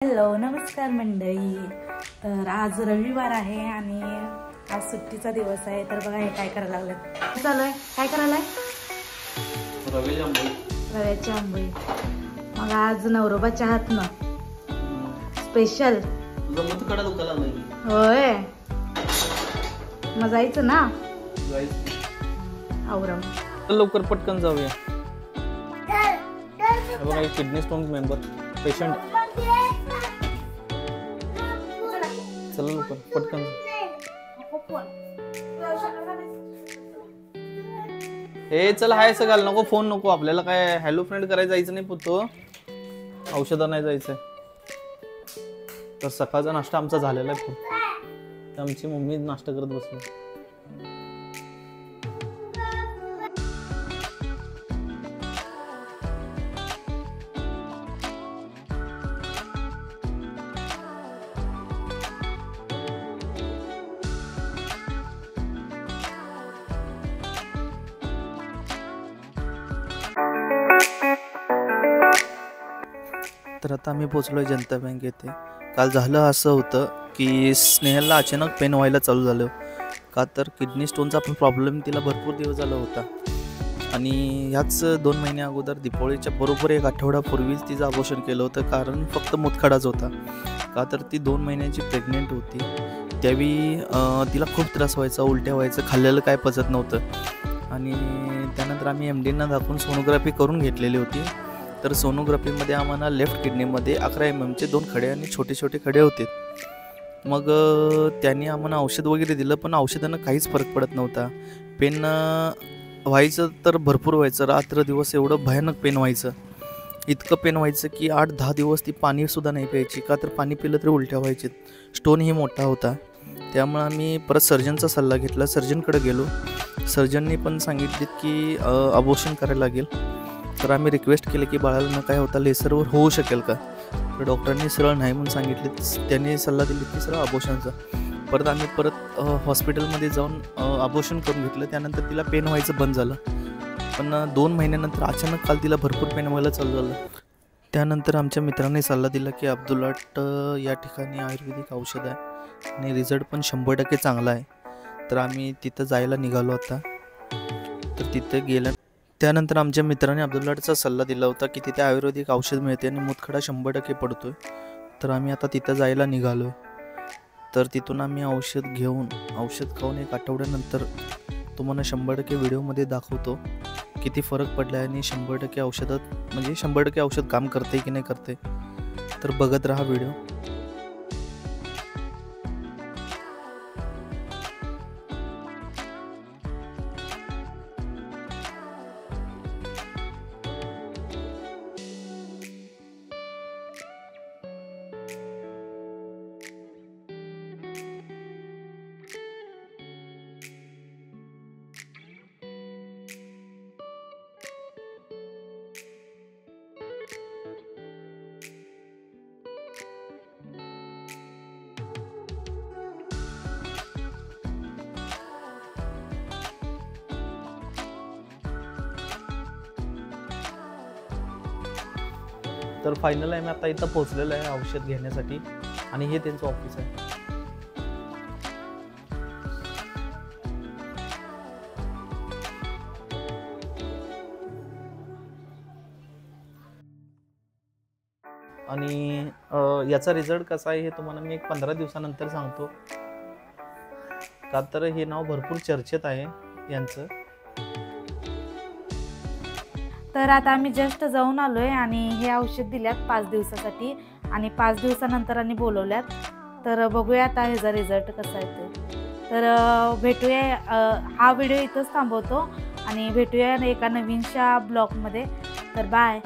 Hello नमस्कार मंडळी। तर आज रविवार आहे आणि आज सुट्टीचा दिवस आहे। तर बघा हे काय करायला लागलेत, चालू आहे काय करायला रव्याची आंबोळी। मग आज नवरोबाच्या हातनं स्पेशल होय, मग जायचं ना आवरम लवकर पटकन जाऊया। बघा किडनी स्टोन मेंबर पेशंट, चला लवकर पटकन। हे चल हाय सगळं नको, फोन नको आपल्याला, काय हॅलो फ्रेंड करायला जायचं नाही पुतो, औषधं नाही जायचंय। तर सकाळचा नाश्ता आमचा झालेला आहे खूप, आमची मम्मी नाश्ता करत बसली। तर आता आम्ही पोहोचलोय जनता बँक येथे। काल झालं असं होतं की स्नेहलला अचानक पेन व्हायला चालू झालं, का तर किडनी स्टोनचा पण प्रॉब्लेम तिला भरपूर दिवस झाला होता। आणि ह्याच 2 महिन्या अगोदर दीपावलीच्या बरोबर 1 आठवड्यापूर्वीच तिचं अबॉर्शन केलं होतं, कारण फक्त मूतखडाच होता। का तर ती 2 महिन्याची प्रेग्नेंट होती, त्यावेळी तिला खूप त्रास व्हायचा, उलट्या व्हायचं, खाल्लेलं काय पचत नव्हतं। आणि त्यानंतर आम्ही MDना दाखवून सोनोग्राफी करून घेतलेली होती। तर सोनोग्राफीमध्ये आम्हाला लेफ्ट किडनीमध्ये 11 mm 2 खडे आणि छोटे छोटे खडे होते। मग त्यांनी आम्हाला औषध वगैरे दिलं, पण औषधानं काहीच फरक पडत नव्हता। पेन व्हायचं तर भरपूर व्हायचं, रात्र दिवस एवढं भयानक पेन व्हायचं, इतकं पेन व्हायचं की 8-10 दिवस ती पाणीसुद्धा नाही प्यायची, का तर पाणी पिलं तरी उलट्या व्हायचे। स्टोनही मोठा होता, त्यामुळे आम्ही परत सर्जनचा सल्ला घेतला, सर्जनकडे गेलो। सर्जननी पण सांगितले की अबॉर्शन करायला लागेल। तर आम्ही रिक्वेस्ट केली की बाळाला न काय होता लेसरवर होऊ शकेल का, तर डॉक्टरांनी सरळ नाही म्हणून सांगितले। त्यांनी सल्ला दिली की सरळ अबॉर्शनचा। परत आम्ही हॉस्पिटलमध्ये जाऊन अबॉर्शन करून घेतलं, त्यानंतर तिला पेन व्हायचं बंद झालं। पण 2 महिन्यानंतर अचानक काल तिला भरपूर पेन व्हायला चालू झालं। त्यानंतर आमच्या मित्रांनी सल्ला दिला की अब्दुलाट या ठिकाणी आयुर्वेदिक औषध आहे आणि रिझल्ट पण 100% चांगला आहे। तर आम्ही तिथं जायला निघालो आता। तर तिथं गेलं, त्यानंतर आमच्या मित्राने अब्दुल्लाटचा सल्ला दिला होता की तिथे आयुर्वेदिक औषध मिळते आणि मूतखडा 100% पडतोय। तर आम्ही आता तिथं जायला निघालो। तर तिथून आम्ही औषध खाऊन 1 आठवड्यानंतर तुम्हाला 100% व्हिडिओमध्ये दाखवतो किती फरक पडला आहे आणि 100% औषधात म्हणजे 100% औषध काम करते की नाही करते। तर बघत राहा व्हिडिओ। तर फायनल आहे, मी आता इथं पोहोचलेलो आहे औषध घेण्यासाठी आणि हे त्यांचं ऑफिस आहे। आणि याचा रिझल्ट कसा आहे हे तुम्हाला मी 15 दिवसानंतर सांगतो, का तर हे नाव भरपूर चर्चेत आहे यांचं। तर आता आम्ही जस्ट जाऊन आलोय आणि हे औषध दिल्यात 5 दिवसासाठी आणि 5 दिवसानंतर आणि बोलवल्यात। तर बघूया आता ह्याचा रिझल्ट कसा येतो। तर भेटूया, हा व्हिडिओ इथंच थांबवतो आणि भेटूया एका नवीनशा ब्लॉगमध्ये। तर बाय।